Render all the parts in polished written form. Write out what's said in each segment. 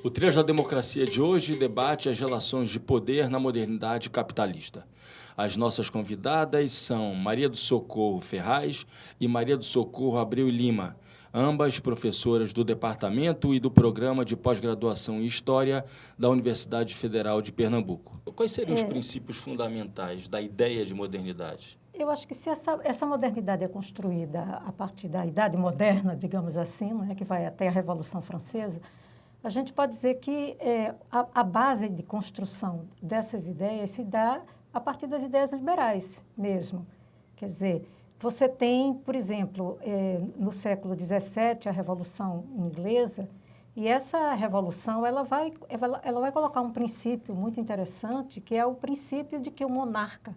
O Trecho da Democracia de hoje debate as relações de poder na modernidade capitalista. As nossas convidadas são Maria do Socorro Ferraz e Maria do Socorro Abreu Lima, ambas professoras do Departamento e do Programa de Pós-Graduação em História da Universidade Federal de Pernambuco. Quais seriam os princípios fundamentais da ideia de modernidade? Eu acho que se essa modernidade é construída a partir da Idade Moderna, digamos assim, não é, que vai até a Revolução Francesa, a gente pode dizer que a base de construção dessas ideias se dá a partir das ideias liberais mesmo. Quer dizer, você tem, por exemplo, no século XVII, a Revolução Inglesa, e essa revolução ela vai colocar um princípio muito interessante, que é o princípio de que o monarca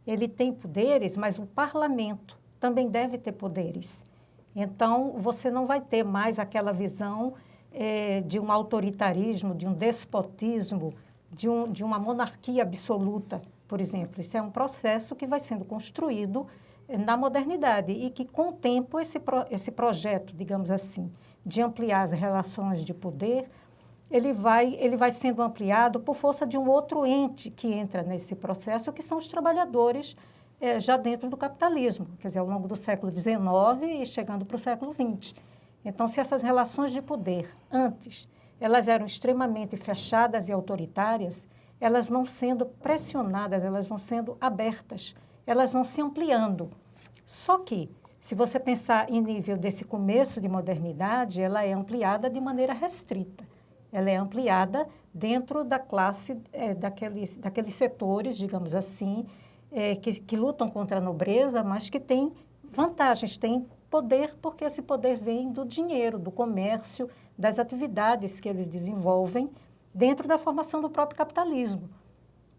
ele tem poderes, mas o parlamento também deve ter poderes. Então, você não vai ter mais aquela visão de um autoritarismo, de um despotismo, de uma monarquia absoluta, por exemplo. Isso é um processo que vai sendo construído na modernidade e que, com o tempo, esse projeto, digamos assim, de ampliar as relações de poder, ele vai sendo ampliado por força de um outro ente que entra nesse processo, que são os trabalhadores já dentro do capitalismo, quer dizer, ao longo do século XIX e chegando para o século XX. Então, se essas relações de poder, antes, elas eram extremamente fechadas e autoritárias, elas vão sendo pressionadas, elas vão sendo abertas, elas vão se ampliando. Só que, se você pensar em nível desse começo de modernidade, ela é ampliada de maneira restrita. Ela é ampliada dentro da classe, daqueles setores, digamos assim, que lutam contra a nobreza, mas que têm vantagens, têm poder, porque esse poder vem do dinheiro, do comércio, das atividades que eles desenvolvem dentro da formação do próprio capitalismo.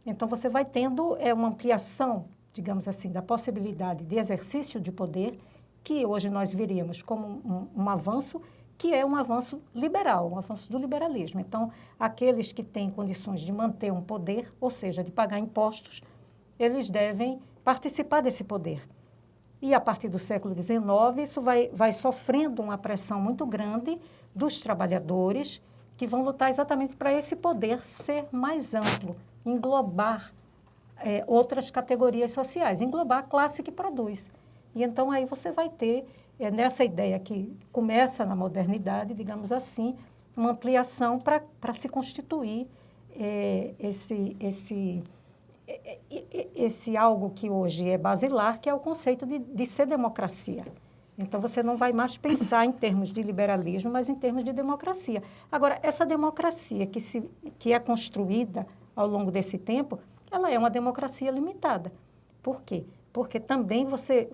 Então, você vai tendo uma ampliação, digamos assim, da possibilidade de exercício de poder, que hoje nós veríamos como um avanço, que é um avanço liberal, um avanço do liberalismo. Então, aqueles que têm condições de manter um poder, ou seja, de pagar impostos, eles devem participar desse poder. E, a partir do século XIX, isso vai sofrendo uma pressão muito grande dos trabalhadores, que vão lutar exatamente para esse poder ser mais amplo, englobar outras categorias sociais, englobar a classe que produz. E, então, aí você vai ter, nessa ideia que começa na modernidade, digamos assim, uma ampliação para se constituir esse algo que hoje é basilar, que é o conceito de ser democracia. Então, você não vai mais pensar em termos de liberalismo, mas em termos de democracia. Agora, essa democracia que é construída ao longo desse tempo, ela é uma democracia limitada. Por quê? Porque também você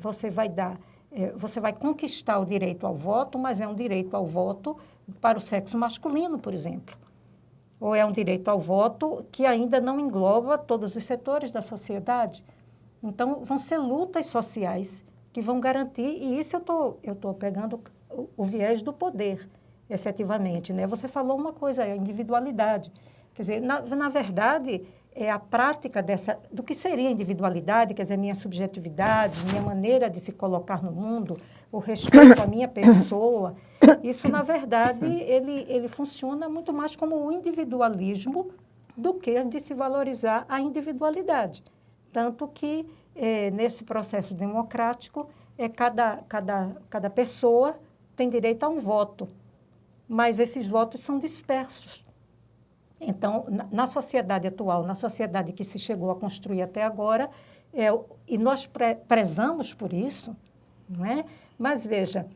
vai conquistar o direito ao voto, mas é um direito ao voto para o sexo masculino, por exemplo. Ou é um direito ao voto que ainda não engloba todos os setores da sociedade. Então, vão ser lutas sociais que vão garantir, e isso eu estou pegando o viés do poder, efetivamente, né? Você falou uma coisa, a individualidade. Quer dizer, na verdade, é a prática do que seria individualidade, quer dizer, minha subjetividade, minha maneira de se colocar no mundo, o respeito à minha pessoa. Isso, na verdade, ele funciona muito mais como o individualismo do que de se valorizar a individualidade. Tanto que, nesse processo democrático, cada pessoa tem direito a um voto, mas esses votos são dispersos. Então, na sociedade atual, na sociedade que se chegou a construir até agora, e nós prezamos por isso, não é? Mas, veja,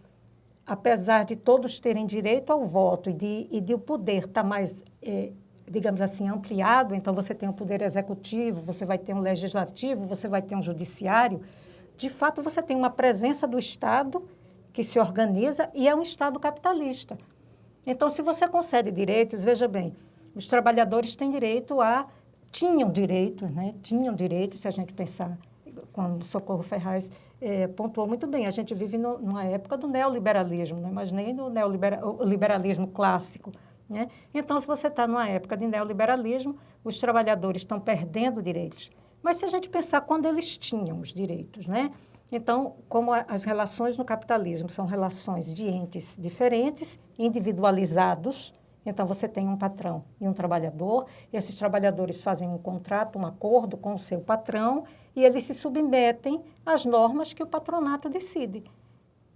apesar de todos terem direito ao voto e de o poder estar mais, digamos assim, ampliado, então você tem um poder executivo, você vai ter um legislativo, você vai ter um judiciário, de fato você tem uma presença do Estado que se organiza e é um Estado capitalista. Então, se você concede direitos, veja bem, os trabalhadores tinham direito, né? Tinham direito, se a gente pensar, como Socorro Ferraz pontuou muito bem, a gente vive numa época do neoliberalismo, não imaginei no liberalismo clássico, né? Então, se você está numa época de neoliberalismo, os trabalhadores estão perdendo direitos. Mas se a gente pensar quando eles tinham os direitos, né? Então, como as relações no capitalismo são relações de entes diferentes, individualizados, Então, você tem um patrão e um trabalhador, esses trabalhadores fazem um contrato, um acordo com o seu patrão e eles se submetem às normas que o patronato decide.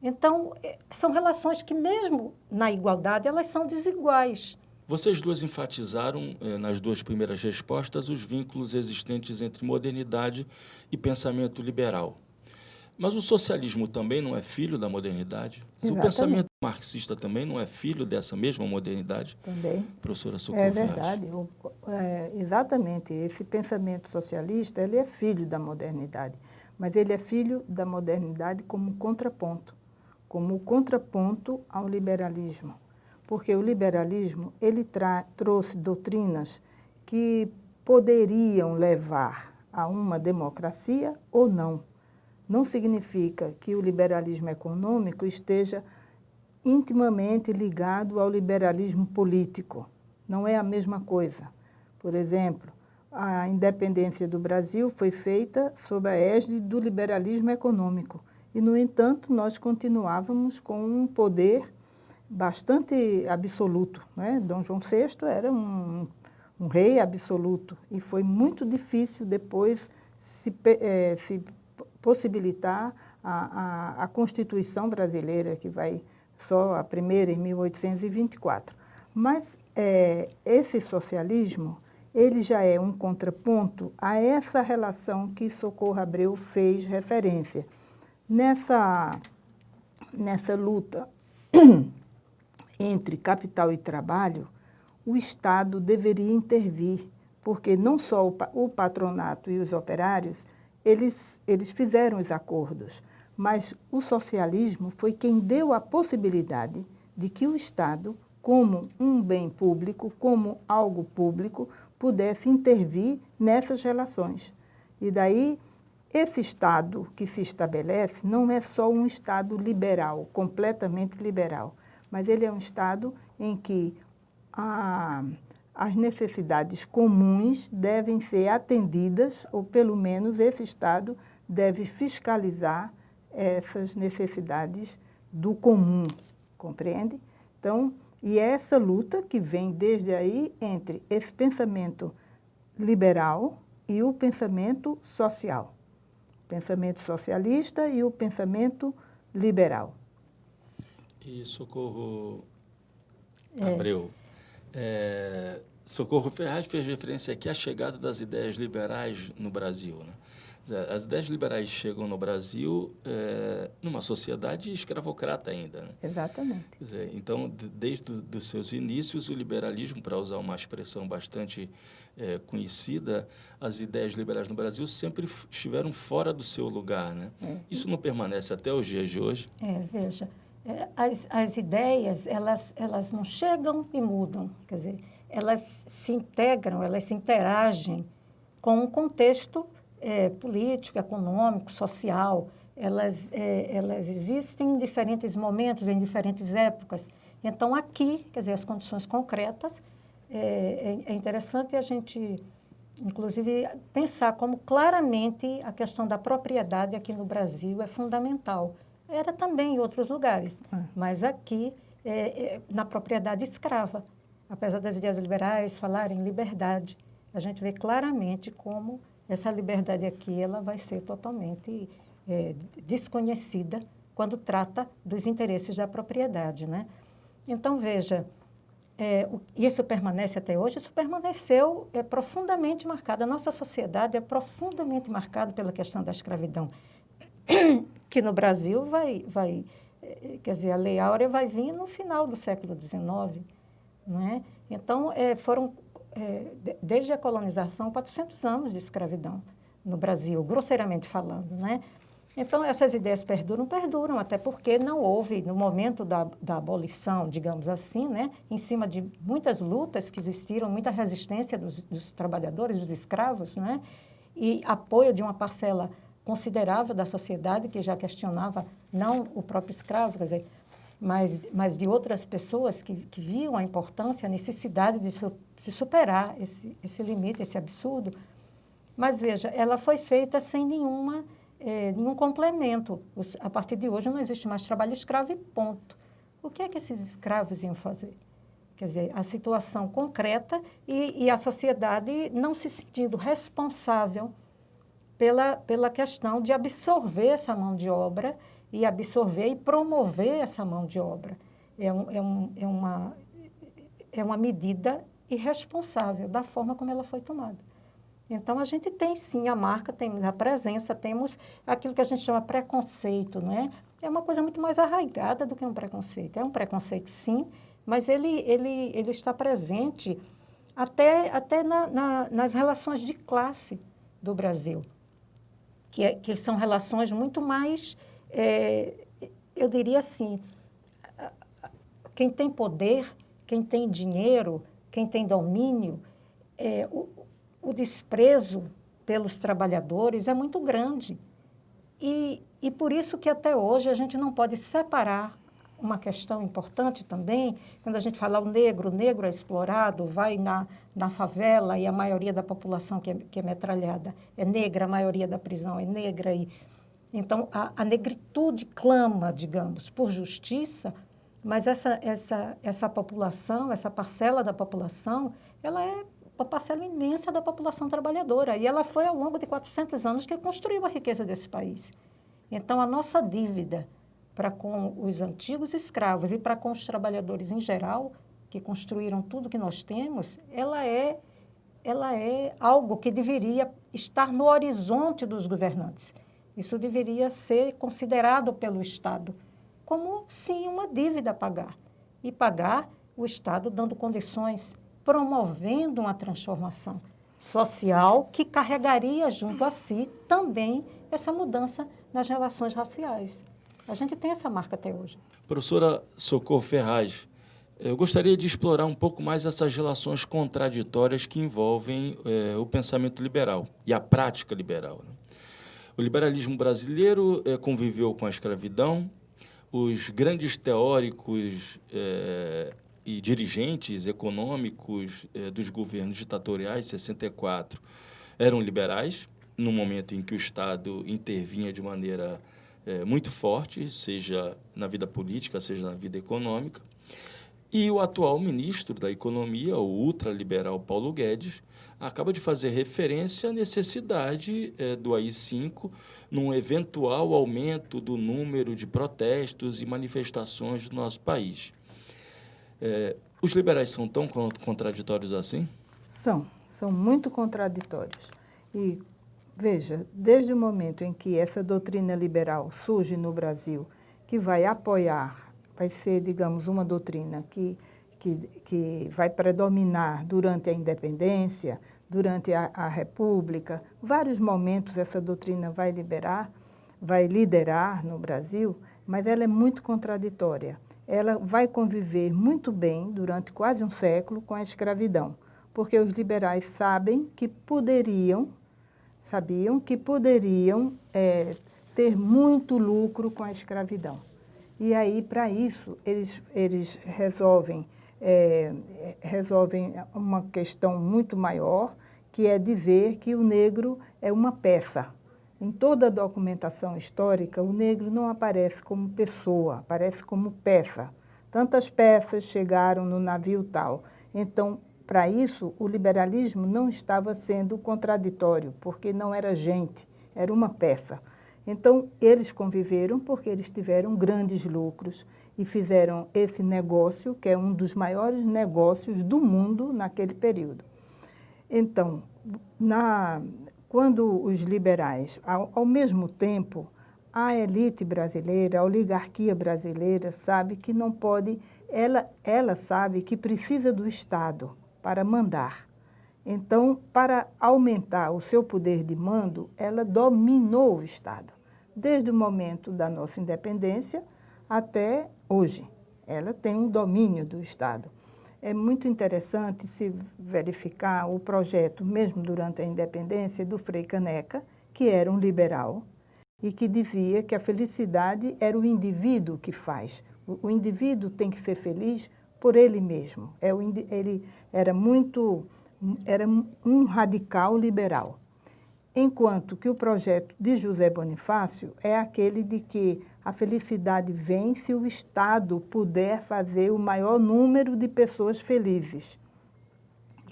Então, são relações que, mesmo na igualdade, elas são desiguais. Vocês duas enfatizaram, nas duas primeiras respostas, os vínculos existentes entre modernidade e pensamento liberal. Mas o socialismo também não é filho da modernidade? Exatamente. O pensamento marxista também não é filho dessa mesma modernidade? Também. Professora Socorro É Ferraz. verdade. Exatamente. Esse pensamento socialista, ele é filho da modernidade. Mas ele é filho da modernidade como contraponto ao liberalismo. Porque o liberalismo, ele trouxe doutrinas que poderiam levar a uma democracia ou não. Não significa que o liberalismo econômico esteja intimamente ligado ao liberalismo político. Não é a mesma coisa. Por exemplo, a independência do Brasil foi feita sob a égide do liberalismo econômico. E, no entanto, nós continuávamos com um poder bastante absoluto, né? Dom João VI era um rei absoluto e foi muito difícil depois se possibilitar a Constituição brasileira, que vai só a primeira em 1824. Mas esse socialismo, ele já é um contraponto a essa relação que Socorro Abreu fez referência. Nessa luta entre capital e trabalho, o Estado deveria intervir, porque não só o patronato e os operários, eles fizeram os acordos, mas o socialismo foi quem deu a possibilidade de que o Estado, como um bem público, como algo público, pudesse intervir nessas relações. E daí, esse Estado que se estabelece não é só um Estado liberal, completamente liberal, mas ele é um Estado em que as necessidades comuns devem ser atendidas, ou pelo menos esse Estado deve fiscalizar essas necessidades do comum, compreende? Então, e é essa luta que vem desde aí entre esse pensamento liberal e o pensamento social. O pensamento socialista e o pensamento liberal. E Socorro Abreu, Socorro Ferraz fez referência aqui à chegada das ideias liberais no Brasil, né? As ideias liberais chegam no Brasil numa sociedade escravocrata ainda, né? Exatamente. Quer dizer, então, desde os seus inícios, o liberalismo, para usar uma expressão bastante conhecida, as ideias liberais no Brasil sempre estiveram fora do seu lugar, né? Isso não permanece até os dias de hoje? Veja, as ideias, elas não chegam e mudam, quer dizer, elas se integram, elas se interagem com um contexto político, econômico, social. Elas existem em diferentes momentos, em diferentes épocas. Então, aqui, quer dizer, as condições concretas, é interessante a gente, inclusive, pensar como claramente a questão da propriedade aqui no Brasil é fundamental. Era também em outros lugares, mas aqui, na propriedade escrava. Apesar das ideias liberais falarem em liberdade, a gente vê claramente como essa liberdade aqui ela vai ser totalmente desconhecida quando trata dos interesses da propriedade, né? Então, veja, isso permanece até hoje, isso permaneceu profundamente marcado. A nossa sociedade é profundamente marcada pela questão da escravidão, que no Brasil quer dizer, a Lei Áurea vai vir no final do século XIX, né? Então, desde a colonização, 400 anos de escravidão no Brasil, grosseiramente falando, né? Então, essas ideias perduram, até porque não houve, no momento da abolição, digamos assim, né, em cima de muitas lutas que existiram, muita resistência dos trabalhadores, dos escravos, né, e apoio de uma parcela considerável da sociedade que já questionava não o próprio escravo, quer dizer, mas de outras pessoas que viam a importância, a necessidade de se superar esse limite, esse absurdo. Mas, veja, ela foi feita sem nenhum complemento. A partir de hoje não existe mais trabalho escravo e ponto. O que é que esses escravos iam fazer? Quer dizer, a situação concreta e a sociedade não se sentindo responsável pela questão de absorver essa mão de obra e absorver e promover essa mão de obra. É uma medida irresponsável da forma como ela foi tomada. Então, a gente tem, sim, a marca, temos a presença, temos aquilo que a gente chama preconceito, não é? É uma coisa muito mais arraigada do que um preconceito. É um preconceito, sim, mas ele está presente até nas relações de classe do Brasil, que são relações muito mais, eu diria assim, quem tem poder, quem tem dinheiro, quem tem domínio, o desprezo pelos trabalhadores é muito grande. E por isso que até hoje a gente não pode separar uma questão importante também, quando a gente fala o negro é explorado, vai na favela e a maioria da população que é metralhada é negra, a maioria da prisão é negra. Então, a negritude clama, digamos, por justiça, mas essa população, essa parcela da população, ela é uma parcela imensa da população trabalhadora. E ela foi, ao longo de 400 anos, que construiu a riqueza desse país. Então, a nossa dívida para com os antigos escravos e para com os trabalhadores em geral, que construíram tudo que nós temos, ela é algo que deveria estar no horizonte dos governantes. Isso deveria ser considerado pelo Estado como, sim, uma dívida a pagar. E pagar o Estado dando condições, promovendo uma transformação social que carregaria junto a si também essa mudança nas relações raciais. A gente tem essa marca até hoje. Professora Socorro Ferraz, eu gostaria de explorar um pouco mais essas relações contraditórias que envolvem o pensamento liberal e a prática liberal, né? O liberalismo brasileiro conviveu com a escravidão. Os grandes teóricos e dirigentes econômicos dos governos ditatoriais, 64, eram liberais, no momento em que o Estado intervinha de maneira muito forte, seja na vida política, seja na vida econômica. E o atual ministro da Economia, o ultraliberal Paulo Guedes, acaba de fazer referência à necessidade do AI-5 num eventual aumento do número de protestos e manifestações do nosso país. Os liberais são tão contraditórios assim? São muito contraditórios. E, veja, desde o momento em que essa doutrina liberal surge no Brasil, que vai apoiar, vai ser, digamos, uma doutrina que vai predominar durante a independência, durante a República, vários momentos essa doutrina vai liderar no Brasil, mas ela é muito contraditória. Ela vai conviver muito bem durante quase um século com a escravidão, porque os liberais sabiam que poderiam ter muito lucro com a escravidão. E aí, para isso, eles resolvem uma questão muito maior, que é dizer que o negro é uma peça. Em toda a documentação histórica, o negro não aparece como pessoa, aparece como peça. Tantas peças chegaram no navio tal. Então, para isso, o liberalismo não estava sendo contraditório, porque não era gente, era uma peça. Então, eles conviveram porque eles tiveram grandes lucros e fizeram esse negócio, que é um dos maiores negócios do mundo naquele período. Então, quando os liberais, ao mesmo tempo, a elite brasileira, a oligarquia brasileira sabe que não pode, ela sabe que precisa do Estado para mandar. Então, para aumentar o seu poder de mando, ela dominou o Estado. Desde o momento da nossa independência até hoje. Ela tem um domínio do Estado. É muito interessante se verificar o projeto, mesmo durante a independência, do Frei Caneca, que era um liberal, e que dizia que a felicidade era o indivíduo que faz. O indivíduo tem que ser feliz por ele mesmo. Ele era um radical liberal. enquanto que o projeto de José Bonifácio é aquele de que a felicidade vem se o Estado puder fazer o maior número de pessoas felizes.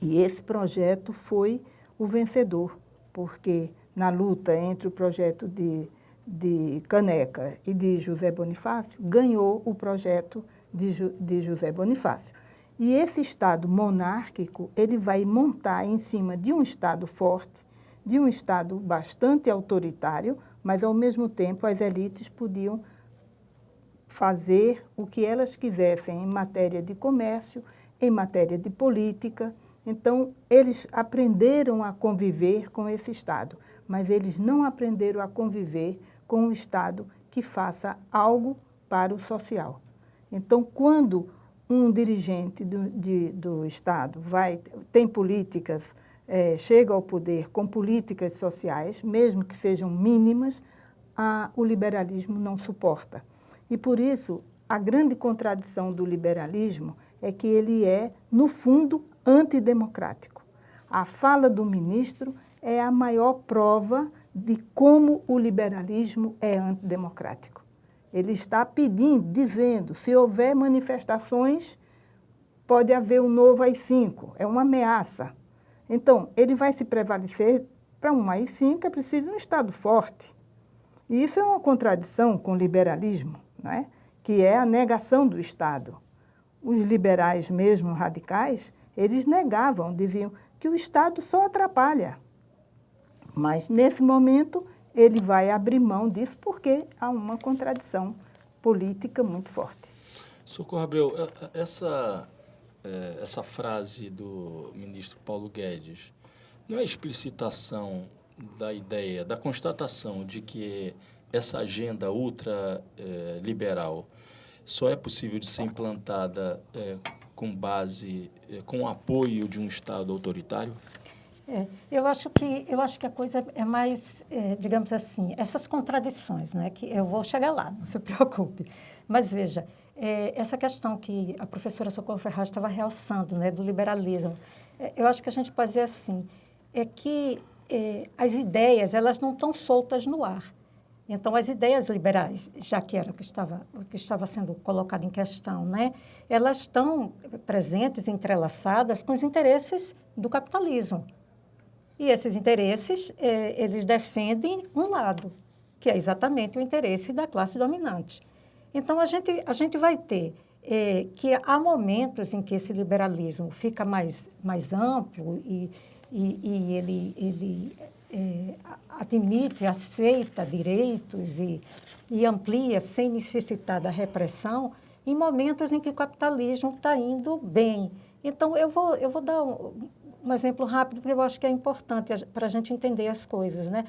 E esse projeto foi o vencedor, porque na luta entre o projeto de Caneca e de José Bonifácio, ganhou o projeto de José Bonifácio. E esse Estado monárquico, ele vai montar em cima de um Estado forte, de um Estado bastante autoritário, mas, ao mesmo tempo, as elites podiam fazer o que elas quisessem em matéria de comércio, em matéria de política. Então, eles aprenderam a conviver com esse Estado, mas eles não aprenderam a conviver com um Estado que faça algo para o social. Então, quando um dirigente do Estado tem políticas, chega ao poder com políticas sociais, mesmo que sejam mínimas, o liberalismo não suporta. E, por isso, a grande contradição do liberalismo é que ele é, no fundo, antidemocrático. A fala do ministro é a maior prova de como o liberalismo é antidemocrático. Ele está dizendo, se houver manifestações, pode haver um novo AI-5, é uma ameaça. Então, ele vai se prevalecer para um AI-5, é preciso um Estado forte. E isso é uma contradição com o liberalismo, não é? Que é a negação do Estado. Os liberais, mesmo radicais, eles negavam, diziam que o Estado só atrapalha. Mas, nesse momento, ele vai abrir mão disso porque há uma contradição política muito forte. Socorro Abreu, essa frase do ministro Paulo Guedes não é explicitação da ideia, da constatação de que essa agenda ultraliberal só é possível de ser implantada com o apoio de um Estado autoritário? Eu acho que a coisa é mais, digamos assim, essas contradições, né, que eu vou chegar lá, não se preocupe. Mas veja, essa questão que a professora Socorro Ferraz estava realçando, né, do liberalismo, eu acho que a gente pode dizer assim, é que as ideias, elas não estão soltas no ar. Então, as ideias liberais, já que era o que estava sendo colocado em questão, né, elas estão presentes, entrelaçadas com os interesses do capitalismo. E esses interesses, eles defendem um lado, que é exatamente o interesse da classe dominante. Então, a gente vai ter que há momentos em que esse liberalismo fica mais amplo e ele admite, aceita direitos e amplia sem necessitar da repressão, em momentos em que o capitalismo está indo bem. Então, eu vou dar um exemplo rápido, porque eu acho que é importante para a gente entender as coisas, né?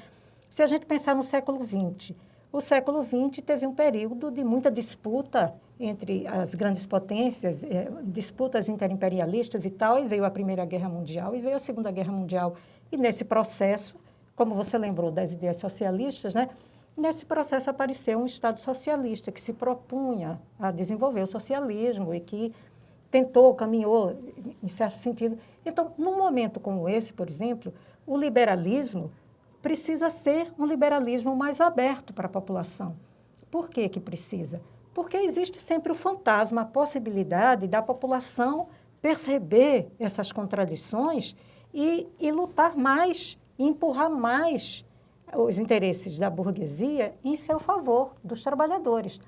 Se a gente pensar no século XX, o século XX teve um período de muita disputa entre as grandes potências, disputas interimperialistas e tal, e veio a Primeira Guerra Mundial e veio a Segunda Guerra Mundial. E nesse processo, como você lembrou das ideias socialistas, né? Nesse processo apareceu um Estado socialista que se propunha a desenvolver o socialismo e que caminhou, em certo sentido. Então, num momento como esse, por exemplo, o liberalismo precisa ser um liberalismo mais aberto para a população. Por que que precisa? Porque existe sempre o fantasma, a possibilidade da população perceber essas contradições e lutar mais, e empurrar mais os interesses da burguesia em seu favor, dos trabalhadores.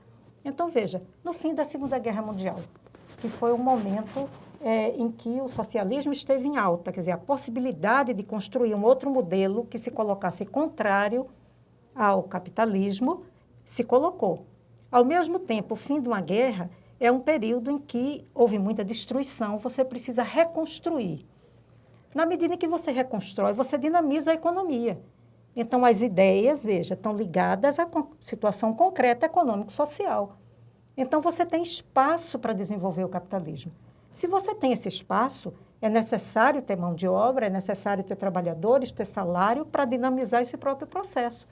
Então, veja, no fim da Segunda Guerra Mundial, que foi um momento em que o socialismo esteve em alta, quer dizer, a possibilidade de construir um outro modelo que se colocasse contrário ao capitalismo se colocou. Ao mesmo tempo, o fim de uma guerra é um período em que houve muita destruição, você precisa reconstruir. Na medida em que você reconstrói, você dinamiza a economia. Então, as ideias, veja, estão ligadas à situação concreta econômico-social. Então, você tem espaço para desenvolver o capitalismo. Se você tem esse espaço, é necessário ter mão de obra, é necessário ter trabalhadores, ter salário para dinamizar esse próprio processo.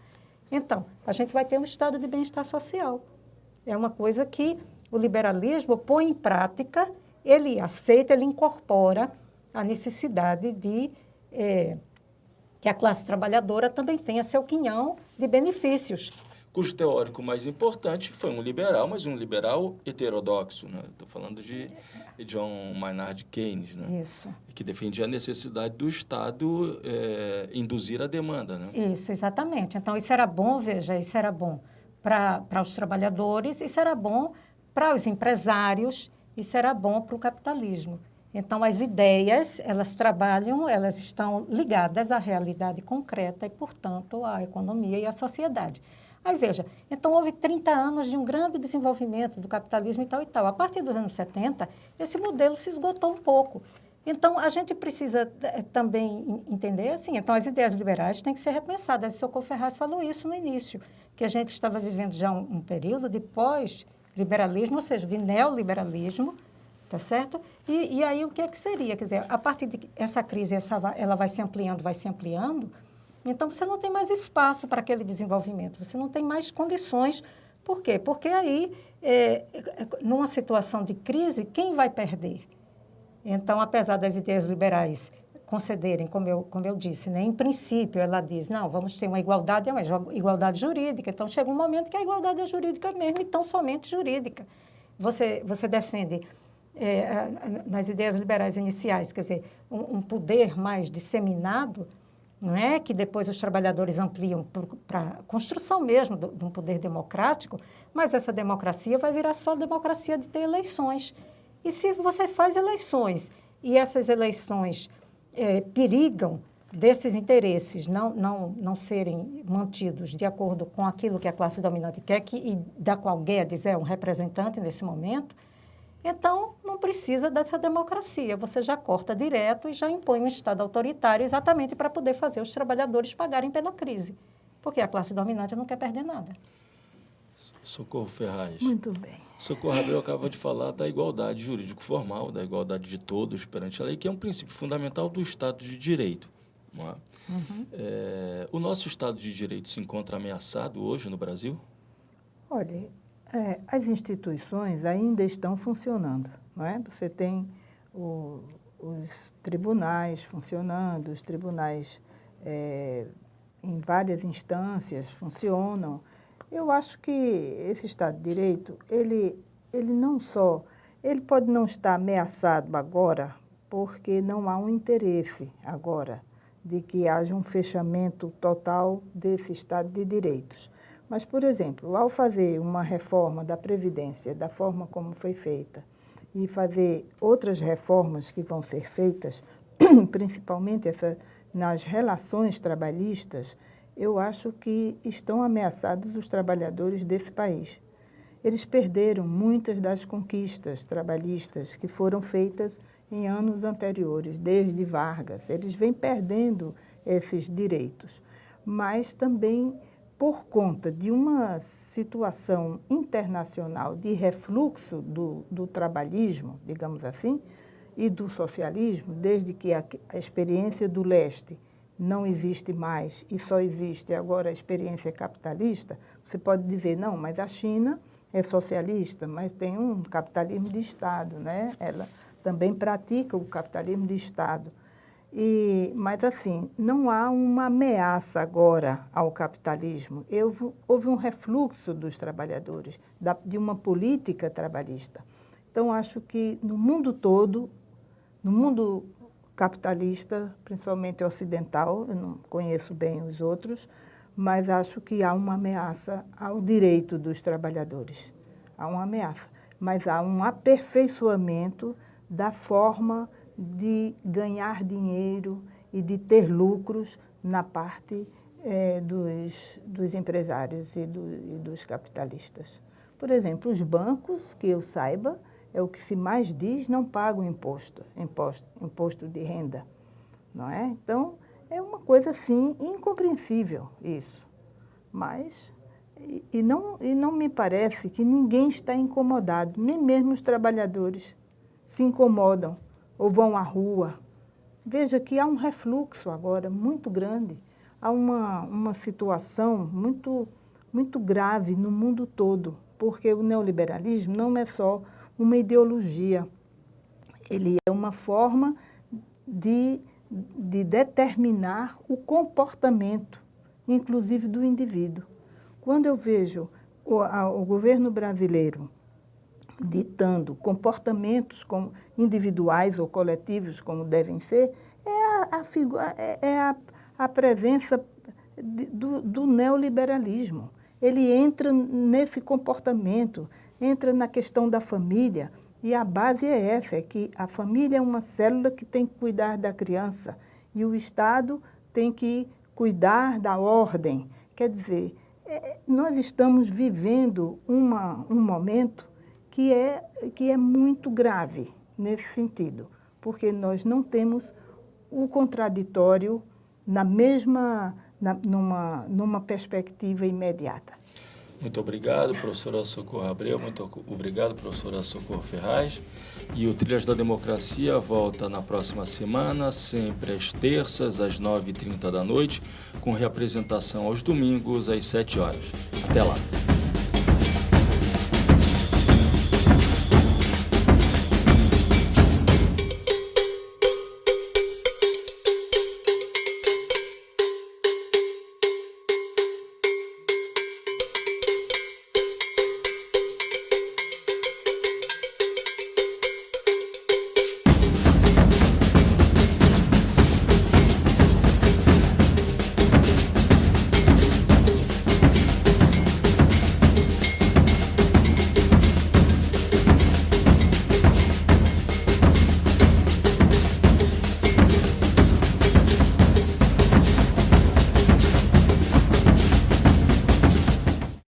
Então, a gente vai ter um estado de bem-estar social. É uma coisa que o liberalismo põe em prática, ele aceita, ele incorpora a necessidade de que a classe trabalhadora também tenha seu quinhão de benefícios. Cujo teórico mais importante foi um liberal, mas um liberal heterodoxo, né? Estou falando de John Maynard Keynes, né? Isso. Que defendia a necessidade do Estado induzir a demanda, né? Isso, exatamente. Então, isso era bom, veja, isso era bom para os trabalhadores, isso era bom para os empresários, isso era bom para o capitalismo. Então, as ideias, elas trabalham, elas estão ligadas à realidade concreta e, portanto, à economia e à sociedade. Aí, veja, então houve 30 anos de um grande desenvolvimento do capitalismo e tal e tal. A partir dos anos 70, esse modelo se esgotou um pouco. Então, a gente precisa também entender assim, então as ideias liberais têm que ser repensadas. Socorro Ferraz falou isso no início, que a gente estava vivendo já um período de pós-liberalismo, ou seja, de neoliberalismo, tá certo? E aí o que é que seria? Quer dizer, a partir de essa crise, ela vai se ampliando, então você não tem mais espaço para aquele desenvolvimento, você não tem mais condições. Por quê? Porque aí, numa situação de crise, quem vai perder? Então, apesar das ideias liberais concederem, como eu disse, né, em princípio, ela diz, não, vamos ter uma igualdade, mas igualdade jurídica. Então, chega um momento que a igualdade é jurídica mesmo, e tão somente jurídica. Você defende, nas ideias liberais iniciais, quer dizer, um poder mais disseminado, não é? Que depois os trabalhadores ampliam para a construção mesmo de um poder democrático, mas essa democracia vai virar só democracia de ter eleições. E se você faz eleições e essas eleições perigam desses interesses não serem mantidos de acordo com aquilo que a classe dominante quer, e da qual Guedes é um representante nesse momento, então não precisa dessa democracia. Você já corta direto e já impõe um Estado autoritário exatamente para poder fazer os trabalhadores pagarem pela crise, porque a classe dominante não quer perder nada. Socorro Ferraz. Muito bem. Socorro Abreu acaba de falar da igualdade jurídico-formal, da igualdade de todos perante a lei, que é um princípio fundamental do Estado de Direito. Não é? Uhum. O nosso Estado de Direito se encontra ameaçado hoje no Brasil? Olha, as instituições ainda estão funcionando, não é? Você tem os tribunais funcionando, os tribunais em várias instâncias funcionam. Eu acho que esse Estado de Direito, ele pode não estar ameaçado agora, porque não há um interesse agora de que haja um fechamento total desse Estado de Direitos. Mas, por exemplo, ao fazer uma reforma da Previdência, da forma como foi feita, e fazer outras reformas que vão ser feitas, principalmente nas relações trabalhistas, eu acho que estão ameaçados os trabalhadores desse país. Eles perderam muitas das conquistas trabalhistas que foram feitas em anos anteriores, desde Vargas. Eles vêm perdendo esses direitos, mas também por conta de uma situação internacional de refluxo do trabalhismo, digamos assim, e do socialismo, desde que a experiência do leste não existe mais e só existe agora a experiência capitalista, você pode dizer, não, mas a China é socialista, mas tem um capitalismo de Estado, né? Ela também pratica o capitalismo de Estado. Mas, assim, não há uma ameaça agora ao capitalismo. Houve um refluxo dos trabalhadores, de uma política trabalhista. Então, acho que no mundo todo, no mundo capitalista, principalmente ocidental, eu não conheço bem os outros, mas acho que há uma ameaça ao direito dos trabalhadores. Há uma ameaça, mas há um aperfeiçoamento da forma de ganhar dinheiro e de ter lucros na parte dos empresários e dos capitalistas. Por exemplo, os bancos, que eu saiba, é o que se mais diz, não pagam imposto de renda, não é? Então, é uma coisa, assim, incompreensível isso. Mas, não me parece que ninguém está incomodado, nem mesmo os trabalhadores se incomodam ou vão à rua. Veja que há um refluxo agora muito grande, há uma situação muito, muito grave no mundo todo, porque o neoliberalismo não é só uma ideologia, ele é uma forma de de determinar o comportamento, inclusive do indivíduo. Quando eu vejo o governo brasileiro ditando comportamentos individuais ou coletivos, como devem ser, a presença do neoliberalismo. Ele entra nesse comportamento, entra na questão da família, e a base é essa, é que a família é uma célula que tem que cuidar da criança e o Estado tem que cuidar da ordem. Quer dizer, nós estamos vivendo um momento que é muito grave nesse sentido, porque nós não temos o contraditório numa perspectiva imediata. Muito obrigado, professora Socorro Abreu. Muito obrigado, professora Socorro Ferraz. E o Trilhas da Democracia volta na próxima semana, sempre às terças, às 9h30 da noite, com reapresentação aos domingos, às 7 horas. Até lá.